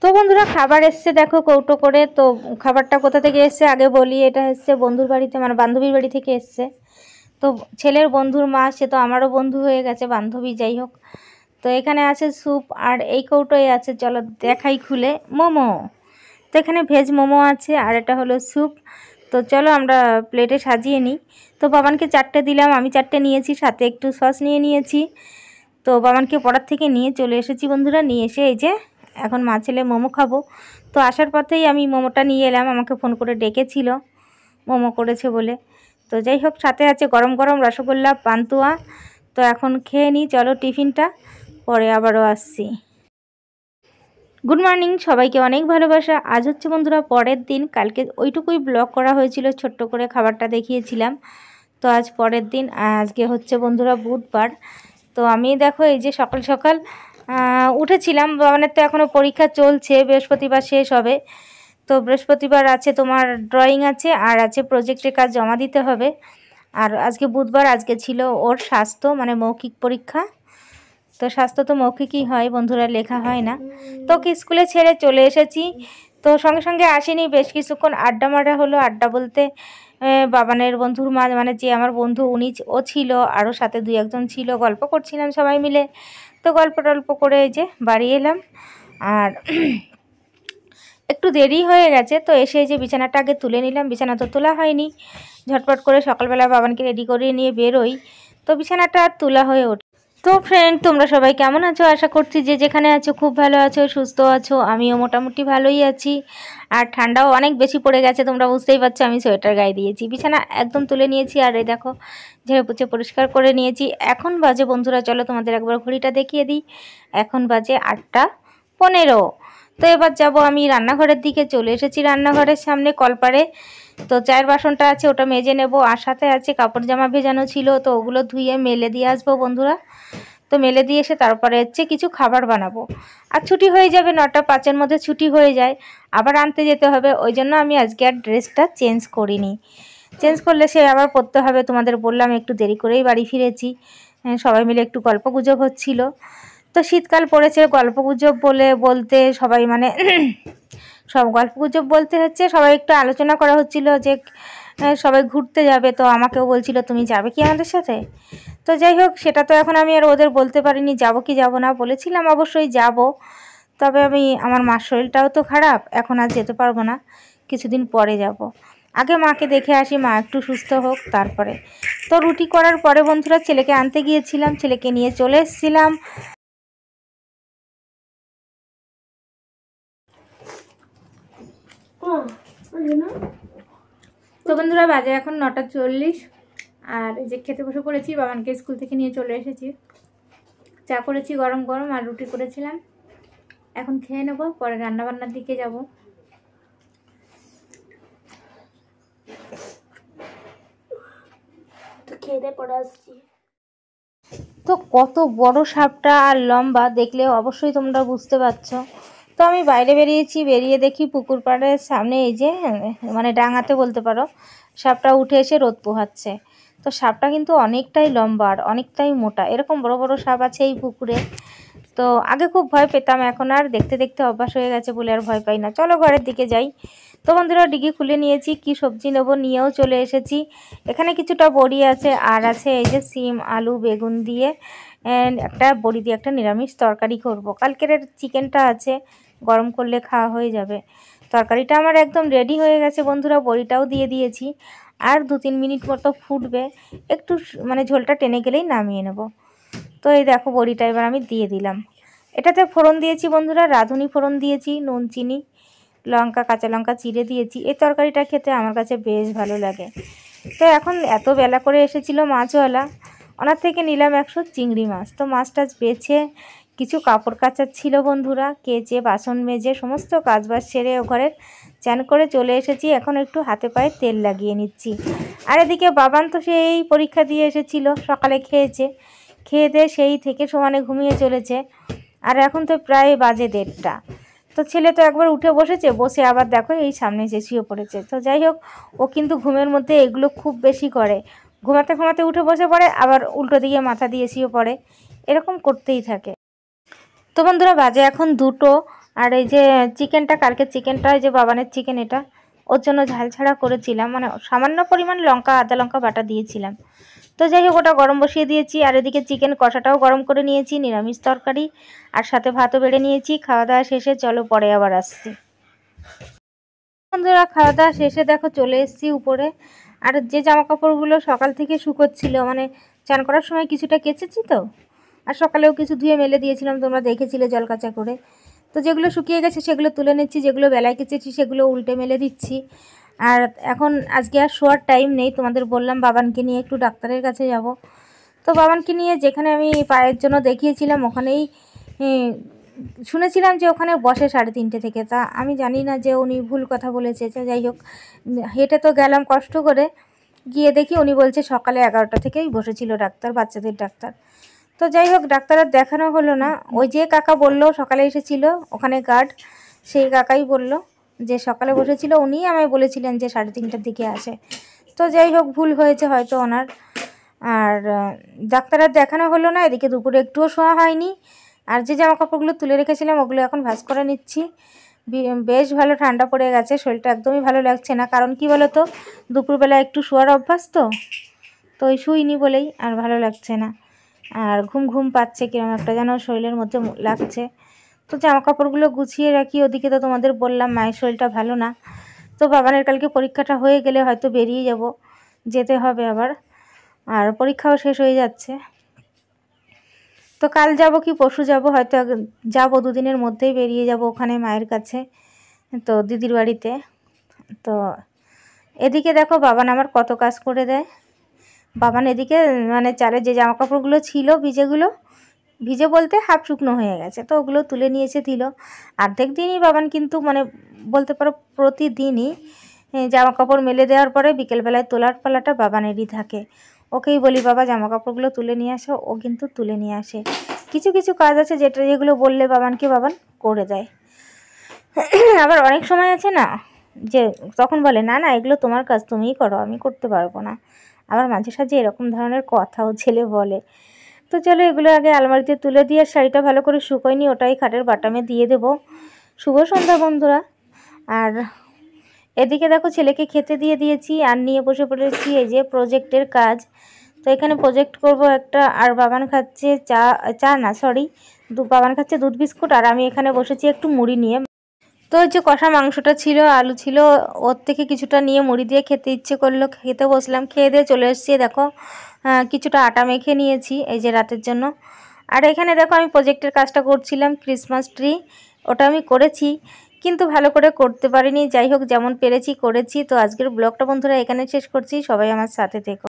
তো বন্ধুরা খাবার এসছে দেখো কৌটো করে। তো খাবারটা কোথা থেকে এসছে আগে বলি, এটা এসছে বন্ধুর বাড়িতে, মানে বান্ধবীর বাড়ি থেকে এসছে। তো ছেলের বন্ধুর মা, সে তো আমারও বন্ধু হয়ে গেছে, বান্ধবী যাই হোক। তো এখানে আছে স্যুপ, আর এই কৌটোয় আছে, চলো দেখাই খুলে, মোমো। তো এখানে ভেজ মোমো আছে, আর এটা হলো স্যুপ। তো চলো আমরা প্লেটে সাজিয়ে নিই। তো বাবানকে 4টে দিলাম, আমি 4টে নিয়েছি, সাথে একটু সস নিয়ে নিয়েছি। তো বাবানকে পড়ার থেকে নিয়ে চলে এসেছি বন্ধুরা, নিয়ে এসে এই যে এখন মা ছেলে মোমো খাবো। তো আসার পথেই আমি মোমোটা নিয়ে এলাম, আমাকে ফোন করে ডেকেছিল মোমো করেছে বলে। তো যাই হোক, সাথে আছে গরম গরম রসগোল্লা, পান্তুয়া। তো এখন খেয়ে নিই, চলো টিফিনটা, পরে আবারও আসছি। গুড মর্নিং সবাইকে, অনেক ভালোবাসা। আজ হচ্ছে বন্ধুরা পরের দিন, কালকে ওইটুকুই ব্লগ করা হয়েছিল, ছোট্ট করে খাবারটা দেখিয়েছিলাম। তো আজ পরের দিন, আজকে হচ্ছে বন্ধুরা বুধবার। তো আমি দেখো এই যে সকাল সকাল উঠেছিলাম, মানে তো এখনও পরীক্ষা চলছে, বৃহস্পতিবার শেষ হবে। তো বৃহস্পতিবার আছে তোমার ড্রয়িং আছে, আর আছে প্রজেক্টের কাজ জমা দিতে হবে। আর আজকে বুধবার, আজকে ছিল ওর স্বাস্থ্য, মানে মৌখিক পরীক্ষা। তো স্বাস্থ্য তো মৌখিকই হয় বন্ধুরা, লেখা হয় না। তো ওকে স্কুলে ছেড়ে চলে এসেছি। তো সঙ্গে সঙ্গে আসিনি, বেশ কিছুক্ষণ আড্ডা মারা হলো। আড্ডা বলতে বাবানের বন্ধুর মা, মানে যে আমার বন্ধু ও ছিল, আরও সাথে 2-1 জন ছিল, গল্প করছিলাম সবাই মিলে। তো গল্প টল্প করে এই যে বাড়ি এলাম। আর একটু দেরি হয়ে গেছে, তো এসে যে বিছানাটা আগে তুলে নিলাম, বিছানা তো তোলা হয়নি। ঝটপট করে সকালবেলা বাবানকে রেডি করিয়ে নিয়ে বেরোই, তো বিছানাটা আর তোলা হয়ে ওঠে। তো ফ্রেন্ড, তোমরা সবাই কেমন আছো? আশা করছি যে যেখানে আছো খুব ভালো আছো, সুস্থ আছো। আমিও মোটামুটি ভালোই আছি। আর ঠান্ডাও অনেক বেশি পড়ে গেছে, তোমরা বুঝতেই পারছো, আমি সোয়েটার গায়ে দিয়েছি। বিছানা একদম তুলে নিয়েছি, আর এই দেখো ঝেড়ে পুছে পরিষ্কার করে নিয়েছি। এখন বাজে বন্ধুরা, চলো তোমাদের একবার ঘড়িটা দেখিয়ে দিই। এখন বাজে 8টা 15। তো এবার যাব আমি রান্নাঘরের দিকে, চলে এসেছি রান্নাঘরের সামনে কলপারে। তো চায়ের বাসনটা আছে, ওটা মেজে নেব। আর সাথে আছে কাপড় জামা ভেজানো ছিল, তো ওগুলো ধুয়ে মেলে দিয়ে আসবো বন্ধুরা। তো মেলে দিয়ে এসে তারপরে হচ্ছে কিছু খাবার বানাবো। আর ছুটি হয়ে যাবে, 9টা 5-এর মধ্যে ছুটি হয়ে যায়, আবার আনতে যেতে হবে। ওই জন্য আমি আজকে আর ড্রেসটা চেঞ্জ করিনি। চেঞ্জ করলে সে আবার পরতে হবে। তোমাদের বললাম একটু দেরি করেই বাড়ি ফিরেছি, সবাই মিলে একটু গল্পগুজব হচ্ছিল। তো শীতকাল পড়েছে, গল্পগুজব বলতে সবাই মানে সব গল্পগুজব বলতে হচ্ছে, সবাই একটু আলোচনা করা হচ্ছিল যে সবাই ঘুরতে যাবে। তো আমাকেও বলছিল তুমি যাবে কি আমাদের সাথে? তো যাই হোক, সেটা তো এখন আমি আর ওদের বলতে পারিনি যাব কি যাব না। বলেছিলাম অবশ্যই যাব, তবে আমার মার শরীরটাও তো খারাপ, এখন আর যেতে পারবো না, কিছুদিন পরে যাব। আগে মাকে দেখে আসি, মা একটু সুস্থ হোক তারপরে। তো রুটি করার পরে বন্ধুরা ছেলেকে আনতে গিয়েছিলাম, ছেলেকে নিয়ে চলে এসেছিলাম। তো বন্ধুরা বাজে এখন 9টা 40, আর এই যে খেতে বসে পড়েছি। বাবানকে স্কুল থেকে নিয়ে চলে এসেছি, চা করেছি গরম গরম, আর রুটি করেছিলাম। এখন খেয়ে নেবো, পরে রান্নাবান্নার দিকে যাব। তো খেয়ে দিয়ে পরে আসছি। তো কত বড় সাপটা আর লম্বা, দেখলে অবশ্যই তোমরা বুঝতে পারছো। তো আমি বাইরে বেরিয়েছি, বেরিয়ে দেখি পুকুর পাড়ের সামনে এই যে মানে ডাঙাতে বলতে পারো, সাপটা উঠে এসে রোদ পোহাচ্ছে। তো সাপটা কিন্তু অনেকটাই লম্বা আর অনেকটাই মোটা, এরকম বড় বড় সাপ আছে এই পুকুরে। তো আগে খুব ভয় পেতাম, এখন আর দেখতে দেখতে অভ্যাস হয়ে গেছে বলে আর ভয় পাই না। চলো ঘরের দিকে যাই। তো বন্ধুরা ডিগি খুলে নিয়েছি, কি সবজি নেবো নিয়েও চলে এসেছি। এখানে কিছুটা বড়ি আছে, আর আছে এই যে সিম আলু বেগুন দিয়ে একটা বড়ি দিয়ে একটা নিরামিষ তরকারি করব। কালকের চিকেনটা আছে, গরম করলে খাওয়া হয়ে যাবে। তরকারিটা আমার একদম রেডি হয়ে গেছে বন্ধুরা, বড়িটাও দিয়ে দিয়েছি। আর 2-3 মিনিট মতো ফুটবে, একটু মানে ঝোলটা টেনে গেলেই নামিয়ে নেব। তো এই দেখো বড়িটা এবার আমি দিয়ে দিলাম। এটাতে ফোড়ন দিয়েছি বন্ধুরা, রাঁধুনি ফোড়ন দিয়েছি, নুন চিনি লঙ্কা কাঁচা লঙ্কা চিড়ে দিয়েছি। এই তরকারিটা খেতে আমার কাছে বেশ ভালো লাগে। তো এখন এত বেলা করে এসেছিলো মাছওয়ালা, ওনার থেকে নিলাম 100 চিংড়ি মাছ। তো মাছটা বেছে কিছু কাপড় কাচার ছিল বন্ধুরা, কেচে বাসন মেজে সমস্ত কাজবাজ সেরে ঘরের চান করে চলে এসেছি। এখন একটু হাতে পায়ে তেল লাগিয়ে নিচ্ছি। আর এদিকে বাবান তো সেই পরীক্ষা দিয়ে এসেছিলো, সকালে খেয়েছে, খেয়ে দিয়ে সেই থেকে সমানে ঘুমিয়ে চলেছে। আর এখন তো প্রায় বাজে 1:30। তো ছেলে তো একবার উঠে বসেছে, বসে আবার দেখো এই সামনে এসে শুয়ে পড়েছে। তো যাই হোক, ও কিন্তু ঘুমের মধ্যে এগুলো খুব বেশি করে, ঘুমাতে ঘুমাতে উঠে বসে পড়ে, আবার উল্টো দিকে মাথা দিয়ে শুয়ে পড়ে, এরকম করতেই থাকে। তো বন্ধুরা বাজে এখন 2টো, আর এই যে চিকেনটা, কালকের চিকেনটা, এই যে বাবানের চিকেন, এটা ওর জন্য ঝাল ছাড়া করেছিলাম, মানে সামান্য পরিমাণ লঙ্কা, আদা লঙ্কা বাটা দিয়েছিলাম। তো যাই হোক, ওটা গরম বসিয়ে দিয়েছি। আর এদিকে চিকেন কষাটাও গরম করে নিয়েছি, নিরামিষ তরকারি, আর সাথে ভাতও বেড়ে নিয়েছি। খাওয়া দাওয়া শেষে চলো পরে আবার আসছি। বন্ধুরা, খাওয়া দাওয়া শেষে দেখো চলে এসেছি উপরে। আর যে জামা কাপড়গুলো সকাল থেকে শুকোচ্ছিল, মানে চান করার সময় কিছুটা কেচেছি তো, আর সকালেও কিছু ধুয়ে মেলে দিয়েছিলাম, তোমরা দেখেছিলে জল কাচা করে। তো যেগুলো শুকিয়ে গেছে সেগুলো তুলে নিচ্ছি, যেগুলো বেলায় কেচেছি সেগুলো উল্টে মেলে দিচ্ছি। আর এখন আজকে আর শোয়ার টাইম নেই, তোমাদের বললাম বাবানকে নিয়ে একটু ডাক্তারের কাছে যাব। তো বাবানকে নিয়ে যেখানে আমি পায়ের জন্য দেখিয়েছিলাম ওখানেই শুনেছিলাম যে ওখানে বসে 3:30 থেকে। তা আমি জানি না যে উনি ভুল কথা বলেছে। যাই হোক, হেঁটে তো গেলাম কষ্ট করে, গিয়ে দেখি উনি বলছে সকালে 11টা থেকেই বসেছিল ডাক্তার, বাচ্চাদের ডাক্তার। তো যাই হোক, ডাক্তারের দেখানো হলো না। ওই যে কাকা বলল সকালে এসেছিল ওখানে গার্ড, সেই কাকাই বলল যে সকালে বসেছিল, উনিই আমায় বলেছিলেন যে 3:30টার দিকে আসে। তো যাই হোক, ভুল হয়েছে হয়তো ওনার। আর ডাক্তারের দেখানো হলো না, এদিকে দুপুরে একটুও শোয়া হয়নি। আর যে জামা কাপড়গুলো তুলে রেখেছিলাম ওগুলো এখন ভাঁজ করে নিচ্ছি। বেশ ভালো ঠান্ডা পড়ে গেছে, শরীরটা একদমই ভালো লাগছে না। কারণ কি বলো তো, দুপুরবেলা একটু শোয়ার অভ্যাস তো ওই শুইনি বলেই আর ভালো লাগছে না। আর ঘুম ঘুম পাচ্ছে, কিরকম একটা যেন শরীরের মধ্যে লাগছে। তো জামা কাপড়গুলো গুছিয়ে রাখি। ওদিকে তো তোমাদের বললাম মায়ের শরীরটা ভালো না। তো বাবানের কালকে পরীক্ষাটা হয়ে গেলে হয়তো বেরিয়ে যাব, যেতে হবে আবার। আর পরীক্ষাও শেষ হয়ে যাচ্ছে। তো কাল যাব কি পরশু যাব, হয়তো যাব, 2 দিনের মধ্যেই বেরিয়ে যাব ওখানে মায়ের কাছে, তো দিদির বাড়িতে। তো এদিকে দেখো বাবান আমার কত কাজ করে দেয়। বাবান এদিকে মানে চালে যে জামা কাপড়গুলো ছিল ভিজে বলতে হাফ শুকনো হয়ে গেছে, তো ওগুলো তুলে নিয়েছে দিল। অর্ধেক দিনই বাবান কিন্তু মানে বলতে পারো প্রতিদিনই জামা কাপড় মেলে দেওয়ার পরে বিকেলবেলায় তোলার পালাটা বাবানেরই থাকে। ওকেই বলি বাবা জামা কাপড়গুলো তুলে নিয়ে আসো, ও কিন্তু তুলে নিয়ে আসে। কিছু কিছু কাজ আছে যেগুলো বললে বাবান করে দেয়। আবার অনেক সময় আছে না যে তখন বলে না না এগুলো তোমার কাজ, তুমিই করো, আমি করতে পারবো না। আবার মাঝে সাঝে এরকম ধরনের কথাও ছেলে বলে। তো চলো এগুলো আগে আলমারিতে তুলে দিয়ে, শাড়িটা ভালো করে শুকোয়নি, ওটাই খাটের বাটামে দিয়ে দেবো। শুভ সন্ধ্যা বন্ধুরা। আর এদিকে দেখো ছেলেকে খেতে দিয়ে দিয়েছি, আর নিয়ে বসে পড়েছি এই যে প্রজেক্টের কাজ। তো এখানে প্রজেক্ট করব একটা, আর বাবান খাচ্ছে বাবান খাচ্ছে দুধ বিস্কুট, আর আমি এখানে বসেছি একটু মুড়ি নিয়ে। তো ওই যে কষা মাংসটা ছিল, আলু ছিল, ওর থেকে কিছুটা নিয়ে মুড়ি দিয়ে খেতে ইচ্ছে করলো, খেতে বসলাম। খেয়ে দিয়ে চলে এসেছি, দেখো কিছুটা আটা মেখে নিয়েছি এই যে রাতের জন্য। আর এখানে দেখো আমি প্রজেক্টের কাজটা করছিলাম, ক্রিসমাস ট্রি, ওটা আমি করেছি কিন্তু ভালো করে করতে পারিনি। যাই হোক, যেমন পেরেছি করেছি। তো আজকের ব্লগটা বন্ধুরা এখানে শেষ করছি, সবাই আমার সাথে থেকো।